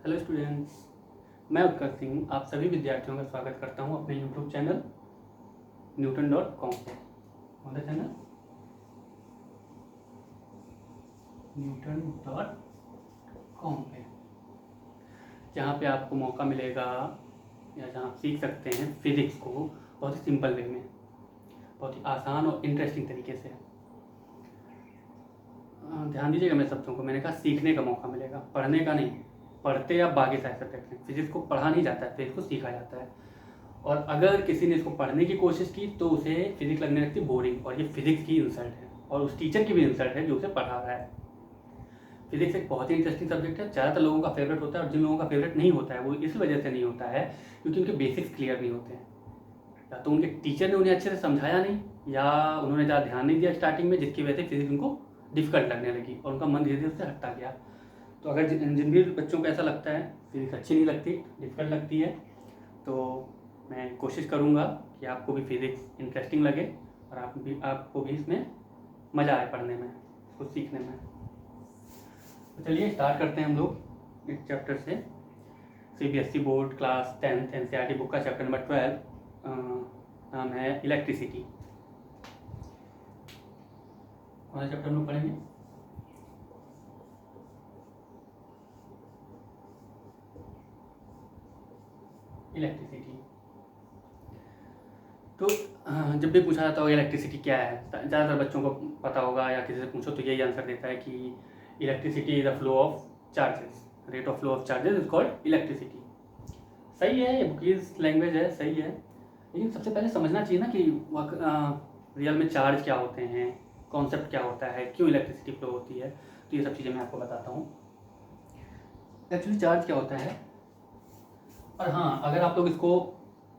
Hello students, मैं उत्कर्ष सिंह आप सभी विद्यार्थियों का स्वागत करता हूं अपने यूट्यूब चैनल newton.com पे। कौन सा चैनल? newton.com पे, जहाँ पे आपको मौका मिलेगा या जहाँ आप सीख सकते हैं फिज़िक्स को बहुत ही सिंपल वे में, बहुत ही आसान और इंटरेस्टिंग तरीके से। ध्यान दीजिएगा मेरे शब्दों को, मैंने कहा सीखने का मौका मिलेगा, पढ़ने का नहीं। पढ़ते आप बाकी सारे सब्जेक्ट हैं, फिजिक्स को पढ़ा नहीं जाता है, फिजिक्स को सीखा जाता है। और अगर किसी ने इसको पढ़ने की कोशिश की तो उसे फिजिक्स लगने लगती है बोरिंग, और ये फिजिक्स की इंसल्ट है और उस टीचर की भी इंसल्ट है जो उसे पढ़ा रहा है। फिजिक्स एक बहुत ही इंटरेस्टिंग सब्जेक्ट है, ज़्यादातर लोगों का फेवरेट होता है, और जिन लोगों का फेवरेट नहीं होता है वो इस वजह से नहीं होता है क्योंकि उनके बेसिक्स क्लियर नहीं होते हैं, या तो उनके टीचर ने उन्हें अच्छे से समझाया नहीं, या उन्होंने ज़्यादा ध्यान नहीं दिया स्टार्टिंग में, जिसकी वजह से फिजिक्स उनको डिफिकल्ट लगने लगी और उनका मन धीरे धीरे उससे हटता गया। तो अगर जिन भी बच्चों को ऐसा लगता है फिजिक्स अच्छी नहीं लगती, डिफिकल्ट लगती है, तो मैं कोशिश करूँगा कि आपको भी फिजिक्स इंटरेस्टिंग लगे और आपको भी इसमें मज़ा आए पढ़ने में, इसको सीखने में। तो चलिए स्टार्ट करते हैं हम लोग इस चैप्टर से। CBSE board class 10th NCERT book का चैप्टर नंबर 12 नाम है इलेक्ट्रिसिटी। कौन सा चैप्टर हम लोग पढ़ेंगे? इलेक्ट्रिसिटी। तो जब भी पूछा जाता होगा इलेक्ट्रिसिटी क्या है, ज़्यादातर बच्चों को पता होगा, या किसी से पूछो तो यही आंसर देता है कि electricity is the flow of charges, rate of flow of charges is called electricity. सही है, ये बुकीज लैंग्वेज है, सही है, लेकिन सबसे पहले समझना चाहिए ना कि रियल में चार्ज क्या होते हैं, कॉन्सेप्ट क्या होता है, क्यों इलेक्ट्रिसिटी फ्लो होती है। तो ये सब चीज़ें मैं आपको बताता हूँ। एक्चुअली चार्ज क्या होता है, और हाँ, अगर आप लोग इसको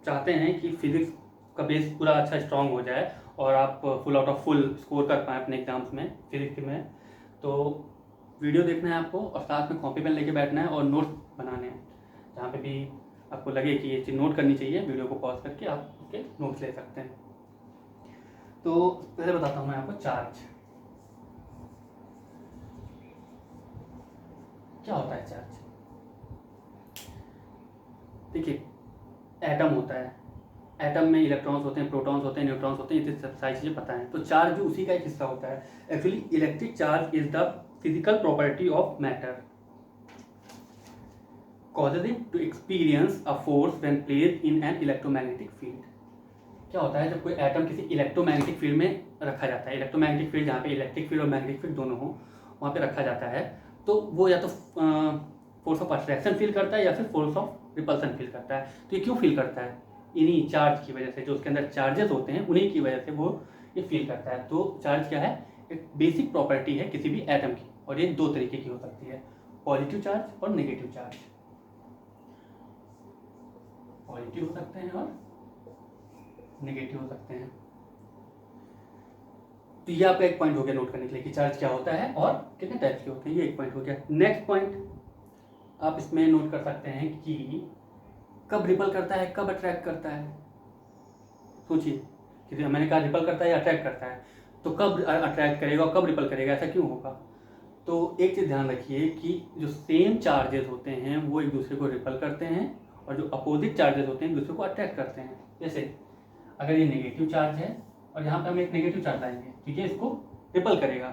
चाहते हैं कि फिजिक्स का बेस पूरा अच्छा स्ट्रॉन्ग हो जाए और आप full out of full score कर पाएँ अपने एग्जाम्स में फिजिक्स में, तो वीडियो देखना है आपको और साथ में कॉपी पेन लेके बैठना है और नोट्स बनाने हैं। जहाँ पे भी आपको लगे कि ये चीज़ नोट करनी चाहिए, वीडियो को पॉज करके आप उसके नोट्स ले सकते हैं। तो पहले बताता हूँ मैं आपको चार्ज क्या होता है। चार्ज देखिए, एटम होता है, एटम में इलेक्ट्रॉन्स होते हैं, प्रोटॉन्स होते हैं, न्यूट्रॉन्स होते हैं, ये सारी चीज़ें पता है। तो चार्ज भी उसी का एक हिस्सा होता है। Actually electric charge is the physical property of matter causes it to experience a force when placed in an electromagnetic field। क्या होता है, जब कोई एटम किसी इलेक्ट्रोमैग्नेटिक फील्ड में रखा जाता है, इलेक्ट्रोमैग्नेटिक फील्ड जहाँ पे इलेक्ट्रिक फील्ड और मैग्नेटिक फील्ड दोनों हो, वहाँ पे रखा जाता है, तो वो या तो फोर्स ऑफ अट्रैक्शन फील करता है या फिर फोर्स ऑफ रिपल्सन फील करता है। तो ये क्यों फील करता है? इन्हीं चार्ज की वजह से, जो उसके अंदर चार्जेस होते हैं उन्हीं की वजह से वो ये फील करता है। तो चार्ज क्या है? एक बेसिक प्रॉपर्टी है किसी भी एटम की, और ये दो तरीके की हो सकती है, पॉजिटिव चार्ज और नेगेटिव चार्ज। पॉजिटिव हो सकते हैं और नेगेटिव हो सकते हैं। तो ये आपका एक पॉइंट हो गया नोट करने के लिए कि चार्ज क्या होता है और कितने टाइप्स के होते हैं, ये एक पॉइंट हो गया। नेक्स्ट पॉइंट आप इसमें नोट कर सकते हैं कि कब रिपल करता है, कब अट्रैक्ट करता है। सोचिए कि मैंने कहा रिपल करता है या अट्रैक्ट करता है, तो कब अट्रैक्ट करेगा और कब रिपल करेगा, ऐसा क्यों होगा? तो एक चीज़ ध्यान रखिए कि जो सेम चार्जेस होते हैं वो एक दूसरे को रिपल करते हैं, और जो अपोजिट चार्जेस होते हैं एक दूसरे को अट्रैक्ट करते हैं। जैसे अगर ये नेगेटिव चार्ज है और यहाँ पे हम एक नेगेटिव चार्ज लाएंगे तो ये इसको रिपल करेगा,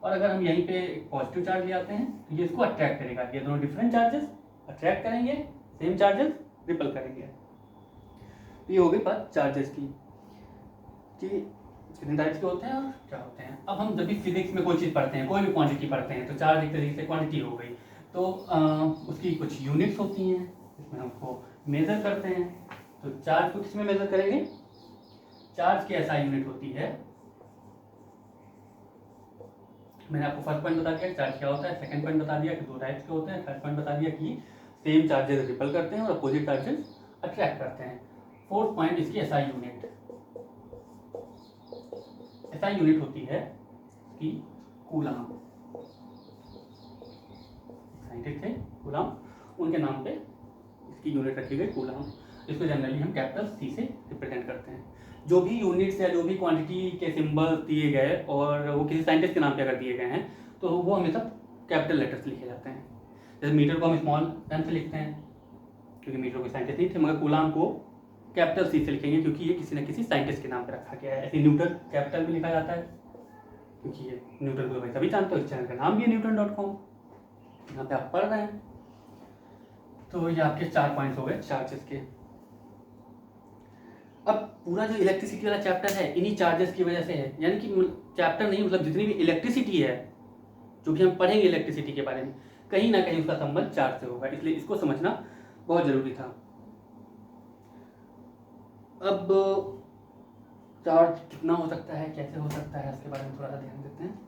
और अगर हम यहीं पे एक पॉजिटिव चार्ज ले आते हैं तो ये इसको अट्रैक्ट करेगा। ये दोनों डिफरेंट चार्जेस अट्रैक्ट करेंगे, सेम चार्जेस रिपल करेंगे। तो ये हो गई बात चार्जेस की कि कितने टाइप्स के होते हैं और क्या होते हैं। अब हम जब भी फिजिक्स में कोई चीज़ पढ़ते हैं, कोई भी क्वांटिटी पढ़ते हैं, तो चार्ज एक तरीके से क्वांटिटी हो गई, तो उसकी कुछ यूनिट्स होती हैं, इसमें हमको मेज़र करते हैं। तो चार्ज को किस में मेज़र करेंगे? चार्ज की ऐसा यूनिट होती है, मैंने आपको फर्स्ट पॉइंट बता दिया चार्ज क्या होता है, सेकंड पॉइंट बता दिया कि दो टाइप्स के होते हैं, थर्ड पॉइंट बता दिया कि सेम चार्जेस रिपल करते हैं और अपोजिट चार्जेस अट्रैक्ट करते हैं। फोर्थ पॉइंट इसकी एसआई यूनिट। एसआई यूनिट होती है कि कूलाम। साइंटिस्ट थे कूलाम, उनके नाम पे इसकी यूनिट रखी गई कूलाम। इसको जनरली हम कैपिटल C से रिप्रेजेंट करते हैं। जो भी यूनिट्स या जो भी क्वांटिटी के सिंबल दिए गए और वो किसी साइंटिस्ट के नाम पे अगर दिए गए हैं तो वो हमेशा कैपिटल लेटर से लिखे जाते हैं। जैसे मीटर को हम स्मॉल m से लिखते हैं क्योंकि मीटर कोई साइंटिस्ट नहीं थे, मगर कूलाम को कैपिटल C से लिखेंगे क्योंकि ये किसी न किसी साइंटिस्ट के नाम पर रखा गया है। ऐसे न्यूटन कैपिटल में लिखा जाता है क्योंकि ये न्यूटन को भाई सभी जानते हो, इस चैनल का नाम भी है newton.com, यहाँ पे आप पढ़ रहे हैं। तो ये आपके 4 पॉइंट्स हो गए चार्जेस के। अब पूरा जो इलेक्ट्रिसिटी वाला चैप्टर है इन्हीं चार्जेस की वजह से है, यानी कि चैप्टर नहीं मतलब जितनी भी इलेक्ट्रिसिटी है जो भी हम पढ़ेंगे इलेक्ट्रिसिटी के बारे में, कहीं ना कहीं उसका संबंध चार्ज से होगा, इसलिए इसको समझना बहुत जरूरी था। अब चार्ज कितना हो सकता है, कैसे हो सकता है, इसके बारे में थोड़ा सा ध्यान देते हैं।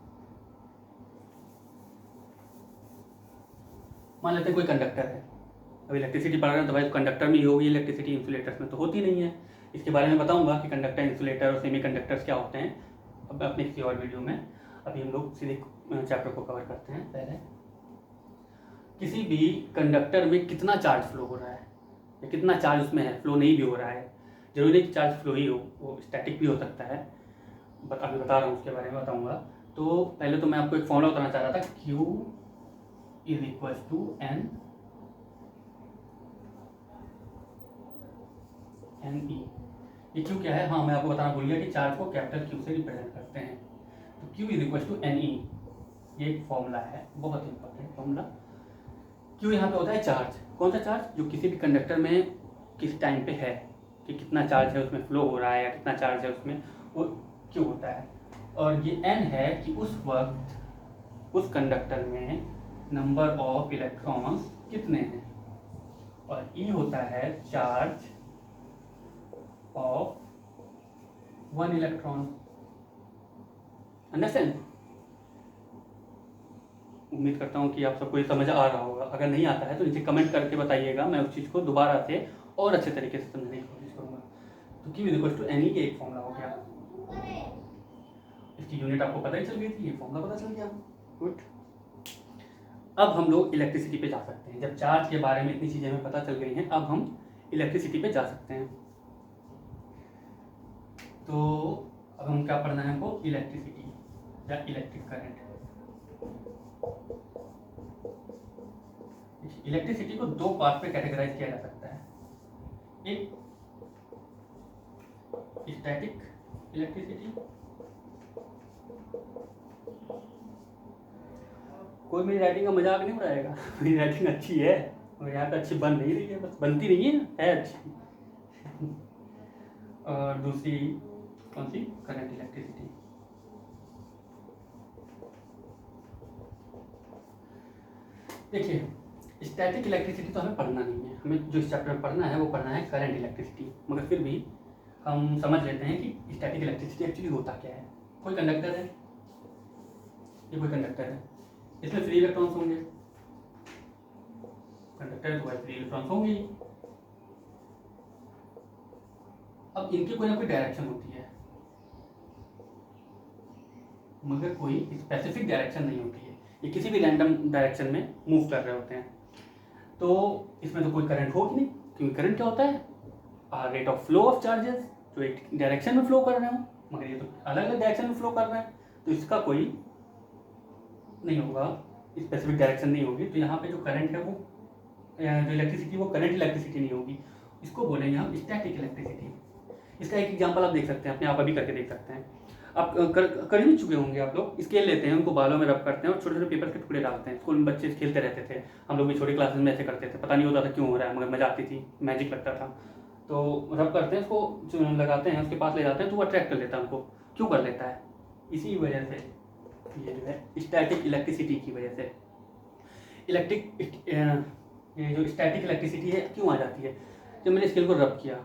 मान लेते हैं कोई कंडक्टर है, अब इलेक्ट्रिसिटी पढ़ रहे हैं तो भाई कंडक्टर में ही होगी इलेक्ट्रिसिटी, इंसुलेटर्स में तो होती नहीं है। इसके बारे में बताऊंगा कि कंडक्टर, इंसुलेटर और सेमी कंडक्टर्स क्या होते हैं अब अपने किसी और वीडियो में। अभी हम लोग सीधे चैप्टर को कवर करते हैं। पहले किसी भी कंडक्टर में कितना चार्ज फ्लो हो रहा है या कितना चार्ज उसमें है, फ्लो नहीं भी हो रहा है, जरूरी नहीं कि चार्ज फ्लो ही हो, वो स्टैटिक भी हो सकता है, अभी बता रहा हूँ उसके बारे में बताऊँगा। तो पहले तो मैं आपको एक फॉर्मूला बताना चाह रहा था, Q is equal to NE। ये Q क्या है, हाँ मैं आपको बताना भूल गया कि चार्ज को कैपिटल Q से रिप्रेजेंट करते हैं, तो Q is equal to NE, ये एक फॉर्मूला है, बहुत इंपॉर्टेंट फॉर्मूला। Q यहाँ पे होता है चार्ज, कौन सा चार्ज, जो किसी भी कंडक्टर में किस टाइम पे है, कि कितना चार्ज है उसमें फ्लो हो रहा है या कितना चार्ज है उसमें, वो Q होता है। और ये N है कि उस वक्त उस कंडक्टर में नंबर ऑफ इलेक्ट्रॉन्स कितने हैं, और E होता है चार्ज ऑफ 1 इलेक्ट्रॉन। अंडरस्टैंड? उम्मीद करता हूँ कि आप सबको ये समझ आ रहा होगा, अगर नहीं आता है तो नीचे कमेंट करके बताइएगा, मैं उस चीज़ को दोबारा से और अच्छे तरीके से समझने की कोशिश करूँगा। तो Q इक्वल टू NE ये एक फॉर्मूला हो गया, इसकी यूनिट आपको पता ही चल गई थी, ये फॉर्मूला पता चल गया। गुड। अब हम लोग इलेक्ट्रिसिटी पे जा सकते हैं, जब चार्ज के बारे में इतनी चीज़ें हमें पता चल गई हैं, अब हम इलेक्ट्रिसिटी पे जा सकते हैं। तो अब हम क्या पढ़ना है हमको, इलेक्ट्रिसिटी या इलेक्ट्रिक करंट। इलेक्ट्रिसिटी को दो पार्ट पे कैटेगराइज किया जा सकता है, एक स्टैटिक इलेक्ट्रिसिटी, कोई मेरी राइटिंग का मजाक नहीं उड़ाएगा, मेरी राइटिंग अच्छी है और यहाँ पे अच्छी बन नहीं रही है, बस बनती नहीं है अच्छी। और दूसरी कौन सी, करंट इलेक्ट्रिसिटी। देखिए स्टैटिक इलेक्ट्रिसिटी तो हमें पढ़ना नहीं है, हमें जो इस चैप्टर में पढ़ना है वो पढ़ना है करंट इलेक्ट्रिसिटी, मगर फिर भी हम समझ लेते हैं कि स्टैटिक इलेक्ट्रिसिटी एक्चुअली होता क्या है। कोई कंडक्टर है, ये कोई कंडक्टर है, इसमें फ्री इलेक्ट्रॉन्स होंगे, कंडक्टर है तो भाई फ्री इलेक्ट्रॉन्स होंगे। अब इनकी कोई ना कोई डायरेक्शन होती है, मगर कोई स्पेसिफिक डायरेक्शन नहीं होती है, ये किसी भी रैंडम डायरेक्शन में मूव कर रहे होते हैं। तो इसमें तो कोई करंट होगी नहीं, क्योंकि करंट क्या होता है, rate of flow of charges, जो एक डायरेक्शन में फ्लो कर रहे हो, मगर ये तो अलग अलग डायरेक्शन में फ्लो कर रहे हैं, तो इसका कोई नहीं होगा, स्पेसिफिक डायरेक्शन नहीं होगी। तो यहाँ पे जो करंट है वो, जो इलेक्ट्रिसिटी वो करंट इलेक्ट्रिसिटी नहीं होगी, इसको बोलेंगे हम स्टैटिक इलेक्ट्रिसिटी। इसका एक एग्जांपल आप देख सकते हैं, अपने आप अभी करके देख सकते हैं। आप कर ही चुके होंगे आप लोग, स्केल लेते हैं, उनको बालों में रब करते हैं और छोटे छोटे पेपर के टुकड़े डालते हैं। स्कूल में बच्चे खेलते रहते थे, हम लोग भी छोटे क्लासेस में ऐसे करते थे, पता नहीं होता था क्यों हो रहा है, मगर मजा आती थी, मैजिक लगता था। तो रब करते हैं, उसको लगाते हैं, उसके पास ले जाते हैं, तो वो अट्रैक्ट कर लेता है उनको। क्यों कर लेता है, इसी वजह से, ये जो है स्टैटिक इलेक्ट्रिसिटी की वजह से। ये जो स्टैटिक इलेक्ट्रिसिटी है क्यों आ जाती है, जब मैंने स्केल को रब किया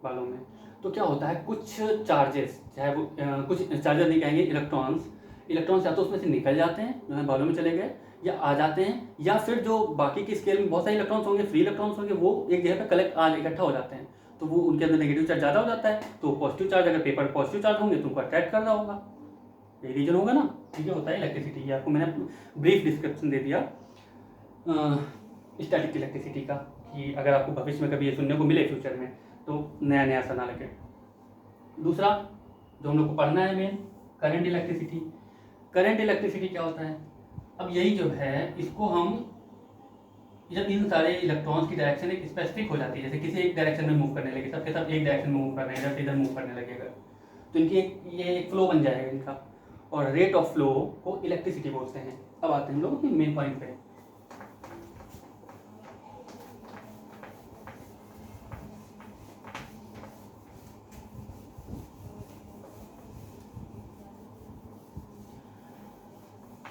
बालों में तो क्या होता है, कुछ चार्जेस, चाहे वो कुछ चार्जेस नहीं कहेंगे, इलेक्ट्रॉन्स या तो उसमें से निकल जाते हैं जो है बालों में चले गए, या आ जाते हैं, या फिर जो बाकी की स्केल में बहुत सारे इलेक्ट्रॉन्स होंगे, फ्री इलेक्ट्रॉन्स होंगे, वो एक जगह पे इकट्ठा हो जाते हैं, तो वो उनके अंदर नेगेटिव चार्ज ज़्यादा हो जाता है। तो पॉजिटिव चार्ज, अगर पेपर पॉजिटिव चार्ज होंगे तो उनको अट्रैक्ट कर रहा होगा, ये रीजन होगा ना। ठीक है, होता है इलेक्ट्रिसिटी, आपको मैंने ब्रीफ डिस्क्रिप्शन दे दिया स्टैटिक इलेक्ट्रिसिटी का, कि अगर आपको भविष्य में कभी ये सुनने को मिले फ्यूचर में तो नया नया सा ना लगे। दूसरा जो हम लोग को पढ़ना है main, current electricity. Current electricity क्या होता है, अब यही जो है इसको हम जब इन सारे इलेक्ट्रॉन्स की डायरेक्शन एक स्पेसिफिक हो जाती है, जैसे किसी एक डायरेक्शन में मूव करने लगे, सबके सब एक डायरेक्शन में मूव कर रहे हैं, इधर इधर मूव करने लगेगा, तो इनकी ये एक फ्लो बन जाएगा इनका, और रेट ऑफ फ्लो को इलेक्ट्रिसिटी बोलते हैं। अब आते हैं हम लोग मेन पॉइंट पे।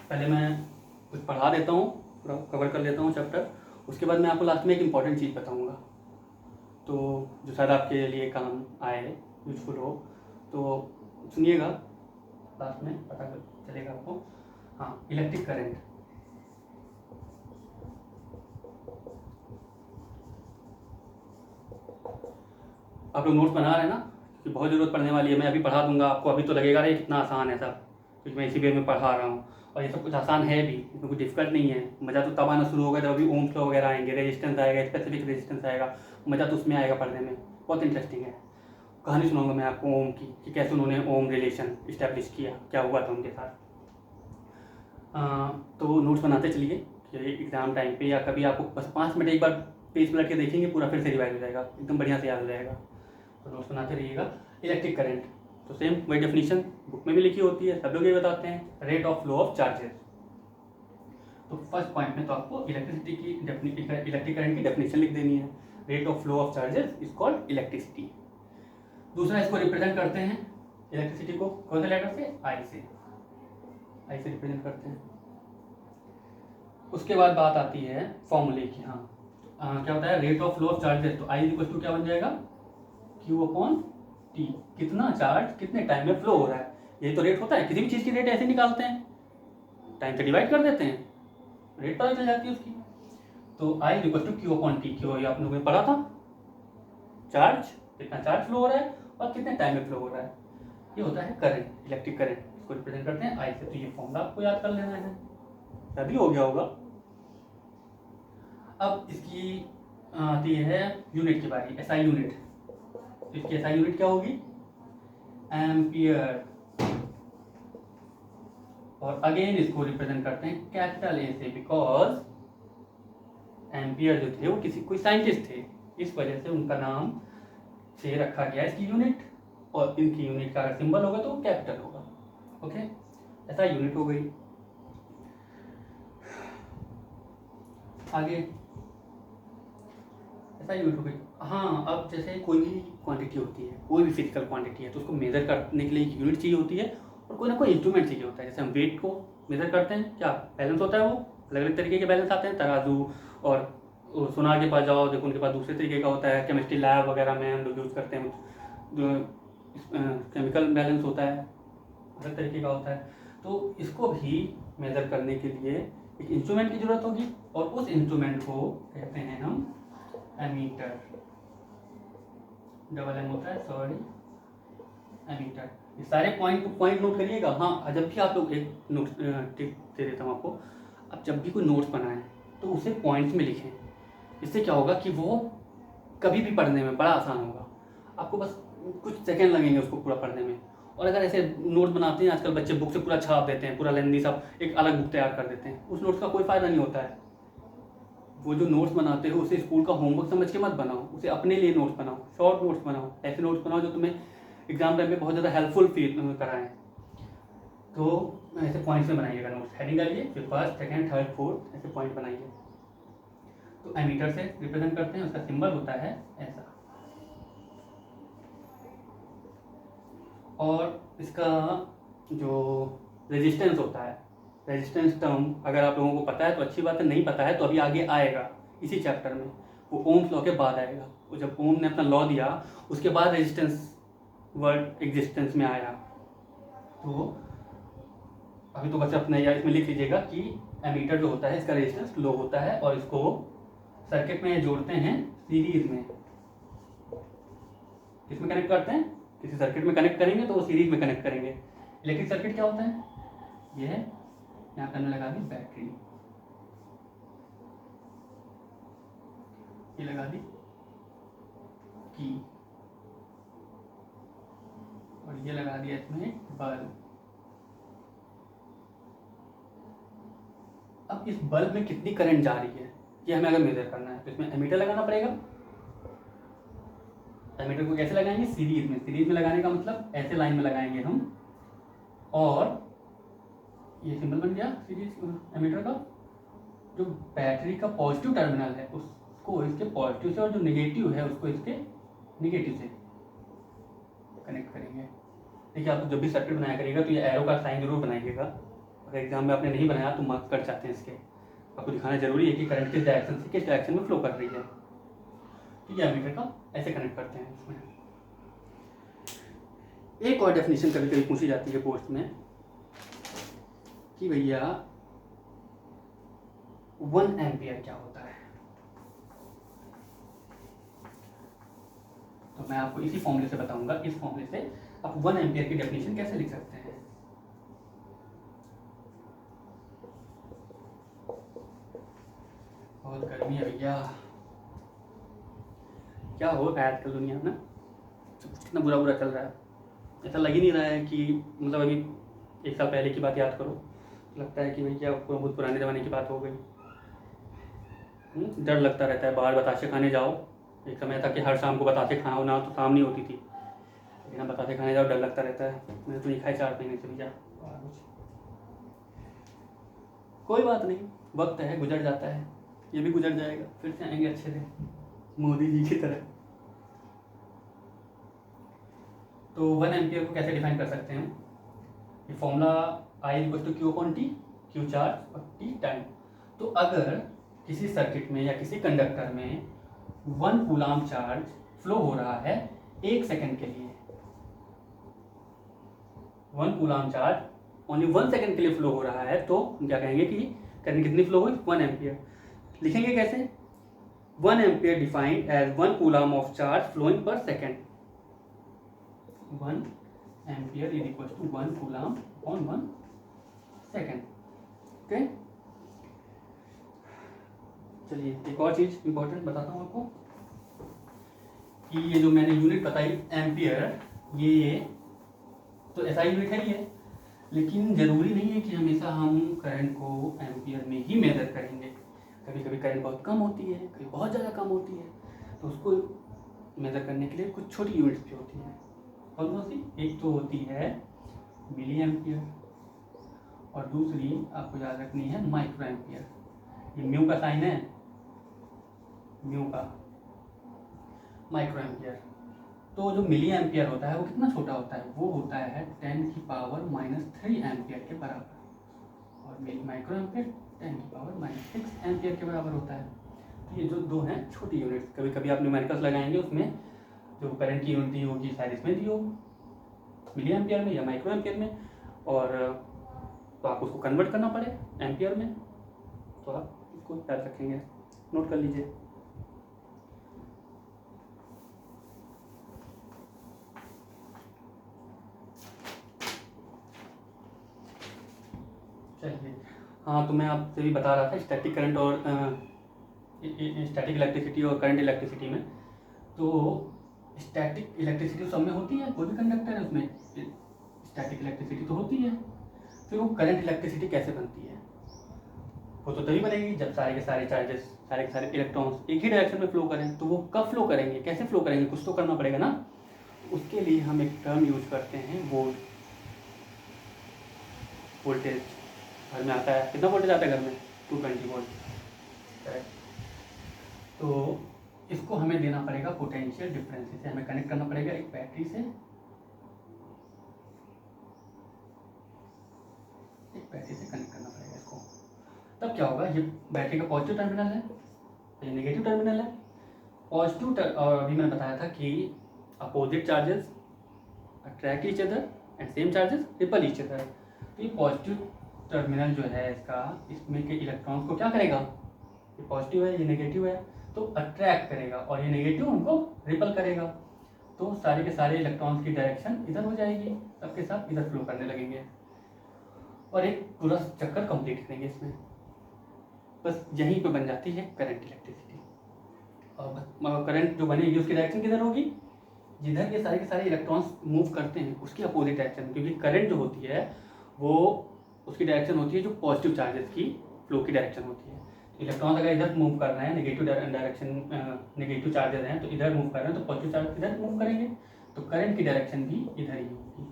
पहले मैं कुछ पढ़ा देता हूँ, पूरा कवर कर लेता हूँ चैप्टर, उसके बाद मैं आपको लास्ट में एक इम्पॉर्टेंट चीज़ बताऊँगा, तो जो शायद आपके लिए काम आए, यूजफुल हो, तो सुनिएगा, लास्ट में पता चलेगा आपको। हाँ, इलेक्ट्रिक करंट। आप लोग नोट्स बना रहे हैं ना, क्योंकि बहुत ज़रूरत पड़ने वाली है। मैं अभी पढ़ा दूंगा आपको, अभी तो लगेगा नहीं कितना आसान है सब, क्योंकि मैं इसी वे में पढ़ा रहा हूँ, और ये सब कुछ आसान है भी, इसमें कुछ डिफिकल्ट नहीं है। मज़ा तो तब आना शुरू होगा जब अभी ओम्स लॉ वगैरह आएंगे, रेजिस्टेंस आएगा, स्पेसिफिक रेजिस्टेंस आएगा, मज़ा तो उसमें आएगा पढ़ने में, बहुत इंटरेस्टिंग है। कहानी सुनाऊंगा मैं आपको ओम की, कि कैसे उन्होंने ओम रिलेशन इस्टेब्लिश किया, क्या हुआ था उनके साथ। तो नोट्स बनाते चलिए कि एग्ज़ाम टाइम पे या कभी आपको बस 5 मिनट एक बार पेज पलट के देखेंगे, पूरा फिर से रिवाइज हो जाएगा, एकदम बढ़िया से याद हो जाएगा। तो नोट्स बनाते रहिएगा। इलेक्ट्रिक करंट, तो सेम वही डेफिनेशन बुक में भी लिखी होती है, सब लोग ये बताते हैं, rate of flow of charges. तो फर्स्ट पॉइंट में तो आपको इलेक्ट्रिसिटी की इलेक्ट्रिक करंट की डेफिनेशन लिख देनी है। Rate of flow of charges is called electricity. दूसरा, इसको रिप्रेजेंट करते हैं इलेक्ट्रिसिटी को कौन से लेटर से, आई से, आई से रिप्रेजेंट करते हैं। उसके बाद बात आती है फॉर्मूले की। क्या होता है, rate of flow of charges, तो आई इक्वल टू क्या बन जाएगा, क्यू अपॉन टी, कितना चार्ज कितने टाइम में फ्लो हो रहा है, यही तो रेट होता है। किसी भी चीज़ की रेट ऐसे निकालते हैं, टाइम से डिवाइड कर देते हैं, रेट पता चल जाती है उसकी। तो I equal to Q upon T, Q आप लोगों ने पढ़ा था, चार्ज, कितना चार्ज फ्लो हो रहा है और कितने टाइम में फ्लो हो रहा है, ये होता है करंट, इलेक्ट्रिक करंट, इसको रिप्रेजेंट करते हैं आई से। तो ये फॉर्मूला आपको याद कर लेना है, तभी हो गया होगा। अब इसकी आती है यूनिट की बारी, एसआई यूनिट। तो इसकी एसआई यूनिट क्या होगी, एम्पियर, और अगेन इसको रिप्रेजेंट करते हैं कैपिटल ए से, बिकॉज एम्पियर जो थे वो कोई साइंटिस्ट थे, इस वजह से उनका नाम से रखा गया इसकी यूनिट, और इनकी यूनिट का अगर सिंबल होगा तो वो कैपिटल होगा। ओके, ऐसा यूनिट हो गई। आगे ऐसा यूनिट हो गई। हाँ, अब जैसे कोई भी क्वांटिटी होती है, कोई भी फिजिकल क्वांटिटी है, तो उसको मेजर करने के लिए एक यूनिट चाहिए होती है, और कोई ना कोई इंस्ट्रूमेंट चाहिए होता है। जैसे हम वेट को मेजर करते हैं, क्या बैलेंस होता है, वो अलग अलग तरीके के बैलेंस आते हैं, तराजू, और सोनार के पास जाओ देखो उनके पास दूसरे तरीके का होता है, केमिस्ट्री लैब वगैरह में हम लोग यूज़ करते हैं, जो केमिकल बैलेंस होता है, अलग तरीके का होता है। तो इसको भी मेजर करने के लिए एक इंस्ट्रूमेंट की जरूरत होगी, और उस इंस्ट्रूमेंट को कहते हैं हम एमीटर, डबल एम होता है, सॉरी, एमीटर। ये सारे पॉइंट नोट करिएगा। हाँ, जब भी आप लोग एक नोट टिप दे देता हूँ आपको, आप जब भी कोई नोट्स बनाएं तो उसे पॉइंट्स में लिखें। इससे क्या होगा कि वो कभी भी पढ़ने में बड़ा आसान होगा, आपको बस कुछ सेकंड लगेंगे उसको पूरा पढ़ने में। और अगर ऐसे नोट्स बनाते हैं आजकल बच्चे, बुक से पूरा छाप देते हैं, पूरा लेंदी सब एक अलग बुक तैयार कर देते हैं, उस नोट्स का कोई फ़ायदा नहीं होता है। वो जो नोट्स बनाते हो उसे स्कूल का होमवर्क समझ के मत बनाओ, उसे अपने लिए नोट्स बनाओ, शॉर्ट नोट्स बनाओ, ऐसे नोट्स बनाओ जो तुम्हें एग्जाम टाइम में बहुत ज़्यादा हेल्पफुल फील कराएं। तो ऐसे पॉइंट्स में बनाइएगा नोट्स, हेडिंग डालिए, फिर फर्स्ट सेकंड थर्ड फोर्थ ऐसे पॉइंट बनाइए। तो एमीटर से रिप्रेजेंट करते हैं, उसका सिंबल होता है ऐसा। और इसका जो रेजिस्टेंस होता है, रेजिस्टेंस टर्म अगर आप लोगों को पता है तो अच्छी बात है, नहीं पता है तो अभी आगे आएगा इसी चैप्टर में, वो ओम्स लॉ के बाद आएगा। वो जब ओम ने अपना लॉ दिया उसके बाद रेजिस्टेंस वर्ड एग्जिस्टेंस में आया। तो अभी तो बस अपने या इसमें लिख लीजिएगा कि एमीटर जो होता है इसका रेजिस्टेंस लो होता है, और इसको सर्किट में जोड़ते हैं सीरीज में। किसमें कनेक्ट करते हैं, किसी सर्किट में कनेक्ट करेंगे तो वो सीरीज में कनेक्ट करेंगे। इलेक्ट्रिक सर्किट क्या होता है, ये है, यहाँ पे हमने लगा दी बैटरी, ये लगा दी की, और ये लगा दिया इसमें बल्ब। अब इस बल्ब में कितनी करंट जा रही है ये हमें अगर मेजर करना है तो इसमें एमीटर लगाना पड़ेगा। एमीटर को कैसे लगाएंगे? सीरीज में। सीरीज में लगाने का मतलब ऐसे लाइन में लगाएंगे हम, और ये सिंबल बन गया सीरीज एमीटर का। जो बैटरी का पॉजिटिव टर्मिनल है उसको इसके पॉजिटिव से, और जो नेगेटिव है उसको इसके नेगेटिव से कनेक्ट करेंगे। देखिए, आप जब भी सर्किट बनाया करिएगा तो ये एरो का साइन जरूर बनाइएगा। अगर एग्जाम में आपने नहीं बनाया तो मार्क्स कट जाते हैं इसके। आपको दिखाना जरूरी है कि करंट किस डायरेक्शन से किस डायरेक्शन में फ्लो कर रही है। ठीक है, एमीटर का ऐसे कनेक्ट करते हैं इसमें। एक और डेफिनेशन कभी कभी पूछी जाती है बोर्ड्स में कि भैया 1 एम्पियर क्या होता है। तो मैं आपको इसी फॉर्मूले से बताऊंगा। इस फॉर्मूले से आप 1 एम्पियर की डेफिनेशन कैसे लिख सकते हैं। बहुत गर्मी है भैया, क्या हो रहा है आजकल दुनिया में, कितना बुरा बुरा चल रहा है। ऐसा लग ही नहीं रहा है कि मतलब अभी 1 साल पहले की बात याद करो, लगता है कि भैया बहुत पुराने ज़माने की बात हो गई। डर लगता रहता है। बाहर बतासे खाने जाओ, एक समय था कि हर शाम को बतासे खाओ ना, तो शाम नहीं होती थी, लेकिन अब बतासे खाने जाओ डर लगता रहता है। मैंने तो नहीं खाए 4 महीने से भैया। कोई बात नहीं, वक्त है, गुजर जाता है, ये भी गुजर जाएगा, फिर से आएंगे अच्छे दिन मोदी जी की तरह। तो 1 एम्पियर को कैसे डिफाइन कर सकते हैं? ये formula I = Q/T, Q charge और T टाइम। तो अगर किसी सर्किट में या किसी कंडक्टर में 1 कूलाम चार्ज फ्लो हो रहा है 1 सेकंड के लिए, 1 कूलाम चार्ज ओनली 1 सेकंड के लिए फ्लो हो रहा है, तो हम क्या कहेंगे कि करंट कितनी फ्लो हुई? 1 एम्पियर। लिखेंगे कैसे? 1 ampere defined as 1 coulomb of charge flowing per second. 1 ampere is equal to 1 coulomb on 1 second. Okay, चलिए एक और चीज इंपॉर्टेंट बताता हूँ आपको कि ये जो मैंने यूनिट बताई एम्पियर, ये तो ऐसा यूनिट है ही है, लेकिन जरूरी नहीं है कि हमेशा हम करंट को एम्पियर में ही मेजर करेंगे। कभी कभी करंट बहुत कम होती है, कभी बहुत ज़्यादा कम होती है, तो उसको मेजर करने के लिए कुछ छोटी यूनिट्स भी होती हैं। और कौन सी? एक तो होती है मिली एम्पियर, और दूसरी आपको याद रखनी है माइक्रो एम्पियर। ये म्यू का साइन है, म्यू का माइक्रो एम्पियर। तो जो मिली एम्पियर होता है वो कितना छोटा होता है? वो होता है 10⁻³ एम्पियर के बराबर, और माइक्रो एम्पियर 10⁻⁻6 एम्पियर के बराबर होता है। तो ये जो दो हैं छोटी यूनिट्स, कभी कभी आप न्यूमेरिकल्स लगाएंगे, उसमें जो करंट की यूनिट दी होगी शायद इसमें दी हो, मिली एम्पियर में या माइक्रो एम्पियर में, और तो आप उसको कन्वर्ट करना पड़े एम्पियर में, तो आप इसको याद रखेंगे, नोट कर लीजिए। चलिए, हाँ, तो मैं आपसे भी बता रहा था स्टैटिक करंट और स्टैटिक इलेक्ट्रिसिटी और करंट इलेक्ट्रिसिटी में। तो स्टैटिक इलेक्ट्रिसिटी सब में होती है, कोई भी कंडक्टर है उसमें स्टैटिक इलेक्ट्रिसिटी तो होती है। फिर वो करंट इलेक्ट्रिसिटी कैसे बनती है? वो तो तभी बनेगी जब सारे के सारे चार्जेस, सारे के सारे इलेक्ट्रॉन्स एक ही डायरेक्शन में फ्लो करें। तो वो कब फ्लो करेंगे, कैसे फ्लो करेंगे, कुछ तो करना पड़ेगा ना। उसके लिए हम एक टर्म यूज करते हैं, वोल्टेज। घर में आता है, कितना वोल्टेज आता है घर में? 220 वोल्ट। तो इसको हमें देना पड़ेगा पोटेंशियल डिफरेंस से, हमें कनेक्ट करना पड़ेगा एक बैटरी से, कनेक्ट करना पड़ेगा इसको। तब क्या होगा? ये बैटरी का पॉजिटिव टर्मिनल है, ये नेगेटिव टर्मिनल है। पॉजिटिव और अभी मैंने बताया था कि opposite charges attract each other and same charges ripple each other. तो ये पॉजिटिव टर्मिनल जो है इसका, इसमें के इलेक्ट्रॉन्स को क्या करेगा? ये पॉजिटिव है, ये नेगेटिव है, तो अट्रैक्ट करेगा, और ये नेगेटिव उनको रिपल करेगा। तो सारे के सारे इलेक्ट्रॉन्स की डायरेक्शन इधर हो जाएगी, सबके साथ इधर फ्लो करने लगेंगे, और एक पूरा चक्कर कंप्लीट करेंगे इसमें। बस यहीं पे बन जाती है करंट इलेक्ट्रिसिटी। और करंट जो बनेगी उसकी डायरेक्शन किधर होगी? जिधर ये सारे के सारे इलेक्ट्रॉन्स मूव करते हैं उसकी अपोजिट डायरेक्शन, क्योंकि करंट जो होती है वो उसकी डायरेक्शन होती है जो पॉजिटिव चार्जेस की फ्लो की डायरेक्शन होती है। इलेक्ट्रॉन्स अगर इधर मूव कर रहे हैं, नेगेटिव डायरेक्शन, नेगेटिव चार्जेस हैं तो इधर मूव कर रहे हैं, तो पॉजिटिव चार्ज इधर मूव करेंगे, तो करंट की डायरेक्शन भी इधर ही होगी।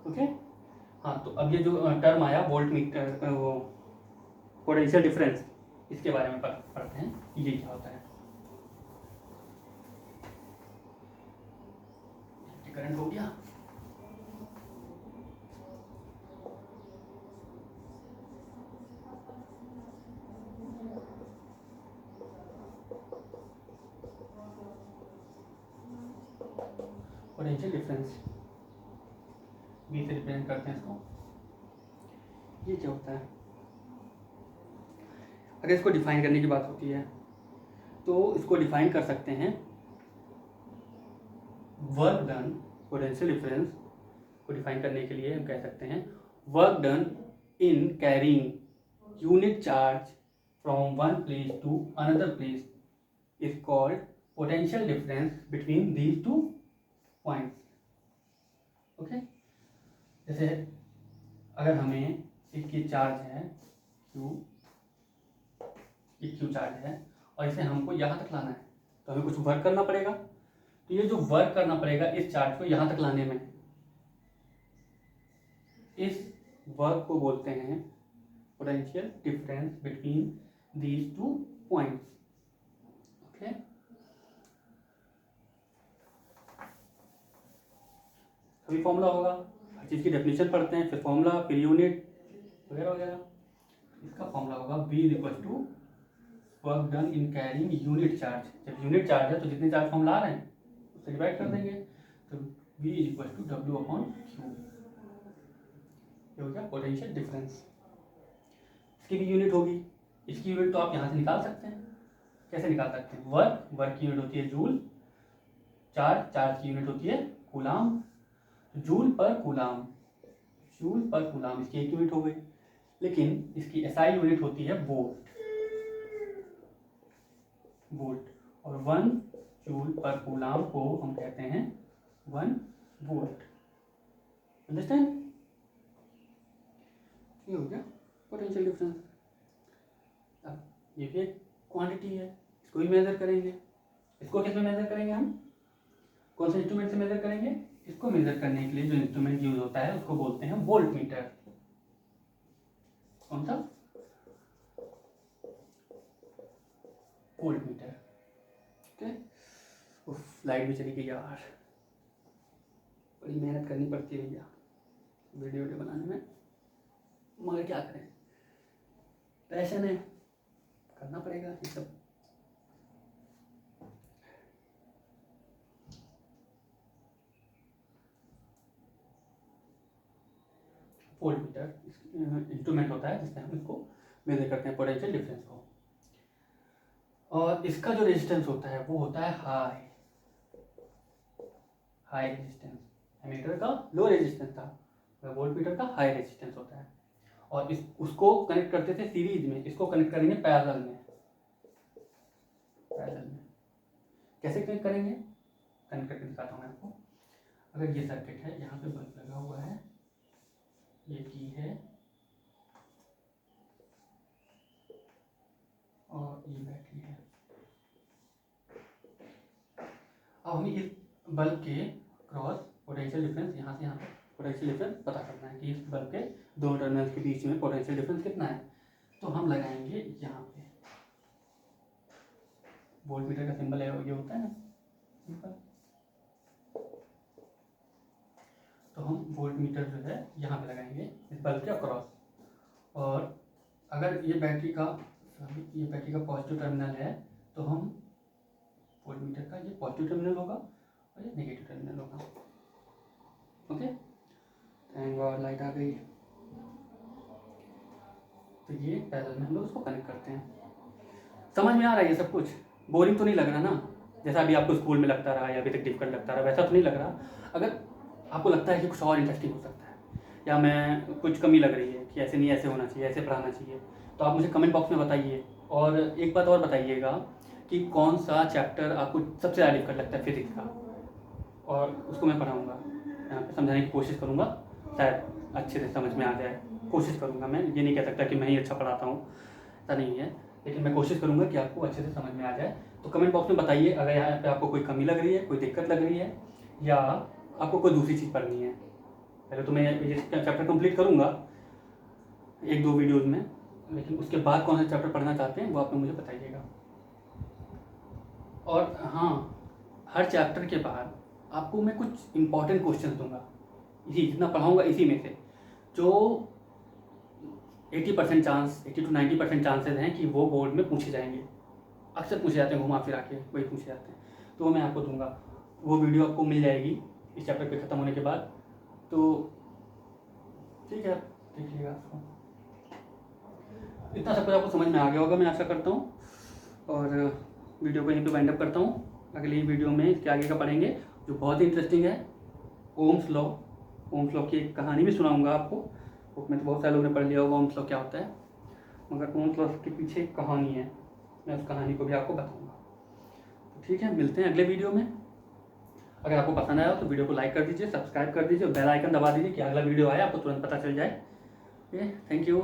ओके, हाँ, तो अब ये जो टर्म आया वोल्ट मीटर, वो पोटेंशियल डिफरेंस, इसके बारे में पढ़ते हैं, ये क्या होता है। करंट हो गया, पोटेंशियल डिफरेंस बी से रिप्रेजेंट करते हैं इसको। ये क्या होता है, अगर इसको डिफाइन करने की बात होती है तो इसको डिफाइन कर सकते हैं, वर्क डन, पोटेंशियल डिफरेंस को डिफाइन करने के लिए हम कह सकते हैं work done in carrying unit charge from one place to another place is called potential difference between these two points. Okay, जैसे अगर हमें एक ये चार्ज है Q, ये Q चार्ज है और इसे हमको यहाँ तक लाना है, तो हमें कुछ वर्क करना पड़ेगा। तो ये जो वर्क करना पड़ेगा इस चार्ज को यहाँ तक लाने में, इस वर्क को बोलते हैं potential difference between these two points. Okay, सभी फॉर्मूला होगा, हर चीज़ की डेफिनेशन पढ़ते हैं, फिर फॉर्मूला, फिर यूनिट वगैरह वगैरह। इसका फॉर्मूला होगा V equal to work done in carrying unit charge. जब यूनिट चार्ज है तो जितने चार्ज हम ला रहे हैं उससे डिवाइड कर देंगे, तो V इक्वल टू W/Q। ये हो गया पोटेंशियल डिफरेंस। इसकी भी यूनिट होगी, इसकी यूनिट तो आप यहाँ से निकाल सकते हैं। कैसे निकाल सकते हैं, वर्क की यूनिट होती है जूल, चार्ज की यूनिट होती है कूलाम, जूल पर कूलाम इसकी एक यूनिट हो गई। लेकिन इसकी एसआई यूनिट होती है वोल्ट, और 1 जूल पर कूलाम को हम कहते हैं 1 वोल्ट। अंडरस्टैंड? ये हो गया पोटेंशियल डिफरेंस। अब ये भी एक क्वांटिटी है, इसको भी मेजर करेंगे। इसको किस में मेजर करेंगे हम, कौन से इंस्ट्रूमेंट से मेजर करेंगे? इसको मेजर करने के लिए जो इंस्ट्रूमेंट यूज होता है उसको बोलते हैं वोल्ट मीटर। कौन सा? Volt meter. ओके, लाइट भी चली गई यार, बड़ी मेहनत करनी पड़ती है भैया वीडियो बनाने में, मगर क्या करें, पैशन है, करना पड़ेगा ये सब। वोल्ट मीटर इंस्ट्रूमेंट होता है जिससे हम इसको मेजर करते हैं पोटेंशियल डिफरेंस को। और इसका जो रेजिस्टेंस होता है वो होता है हाई रेजिस्टेंस। एमीटर का लो रेजिस्टेंस था, वोल्ट मीटर का हाई रेजिस्टेंस होता है। और उसको कनेक्ट करते थे सीरीज में, इसको कनेक्ट करेंगे पैरेलल में। कैसे कनेक्ट करेंगे, कनेक्ट करके दिखाता हूँ मैं आपको। अगर ये सर्किट है, यहाँ पे बल्ब लगा हुआ है, ये की है और ये बैटरी है। अब हमें इस बल्ब के क्रॉस पोटेंशियल डिफरेंस यहाँ से यहाँ पे पोटेंशियल डिफरेंस पता करना है कि इस बल्ब के दो टर्मिनल्स के बीच में पोटेंशियल डिफरेंस कितना है। तो हम लगाएंगे यहाँ पे, वोल्ट मीटर का सिंबल है ये होता है ना सिंपल, तो हम वोल्ट मीटर जो है यहाँ पे लगाएंगे इस बल्ब के अक्रॉस। और अगर ये बैटरी का पॉजिटिव टर्मिनल है तो हम वोल्ट मीटर का ये पॉजिटिव टर्मिनल होगा और ये नेगेटिव टर्मिनल होगा। ओके, थैंक गॉड लाइट आ गई। तो ये पैरेलल में हम लोग उसको कनेक्ट करते हैं। समझ में आ रहा है ये सब कुछ? बोरिंग तो नहीं लग रहा ना, जैसा अभी आपको स्कूल में लगता रहा या अभी तक डिफिकल्ट लगता रहा, वैसा तो नहीं लग रहा। अगर आपको लगता है कि कुछ और इंटरेस्टिंग हो सकता है या मैं कुछ कमी लग रही है कि ऐसे नहीं ऐसे होना चाहिए, ऐसे पढ़ाना चाहिए, तो आप मुझे कमेंट बॉक्स में बताइए। और एक बात और बताइएगा कि कौन सा चैप्टर आपको सबसे ज़्यादा डिफिकल्ट लगता है फिजिक्स का, और उसको मैं पढ़ाऊँगा, यहाँ पे समझाने की कोशिश करूँगा, शायद अच्छे से समझ में आ जाए। कोशिश करूँगा, मैं ये नहीं कह सकता कि मैं ही अच्छा पढ़ाता हूँ ऐसा नहीं है, लेकिन मैं कोशिश करूँगा कि आपको अच्छे से समझ में आ जाए। तो कमेंट बॉक्स में बताइए अगर यहाँ पे आपको कोई कमी लग रही है, कोई दिक्कत लग रही है, या आपको कोई दूसरी चीज़ पढ़नी है। पहले तो मैं ये चैप्टर कंप्लीट करूँगा 1-2 वीडियोज़ में, लेकिन उसके बाद कौन सा चैप्टर पढ़ना चाहते हैं वो आप लोग मुझे बताइएगा। और हाँ, हर चैप्टर के बाद आपको मैं कुछ इंपॉर्टेंट क्वेश्चन दूंगा, इसी जितना पढ़ाऊँगा इसी में से, जो 80% चांस 80 to 90% चांसेस हैं कि वो बोर्ड में पूछे जाएंगे। अक्सर पूछे जाते हैं, घुमा फिरा के वही पूछे जाते हैं, तो वो मैं आपको दूंगा। वो वीडियो आपको मिल जाएगी इस चैप्टर के ख़त्म होने के बाद। तो ठीक है, देख लीजिएगा आपको। इतना सब कुछ आपको समझ में आ गया होगा, मैं आशा करता हूँ। और वीडियो को यहीं पे वाइंड अप करता हूँ। अगली वीडियो में इसके आगे का पढ़ेंगे, जो बहुत ही इंटरेस्टिंग है, ओम्स लॉ। ओम्स लॉ की एक कहानी भी सुनाऊंगा आपको। बुक में तो बहुत सारे लोगों ने पढ़ लिया होगा ओम्स लॉ क्या होता है, मगर ओम्स लॉ के पीछे एक कहानी है, मैं उस कहानी को भी आपको बताऊँगा। तो ठीक है, मिलते हैं अगले वीडियो में। अगर आपको पसंद आया तो वीडियो को लाइक कर दीजिए, सब्सक्राइब कर दीजिए और बेल आइकन दबा दीजिए कि अगला वीडियो आए आपको तुरंत पता चल जाए। Okay, thank you.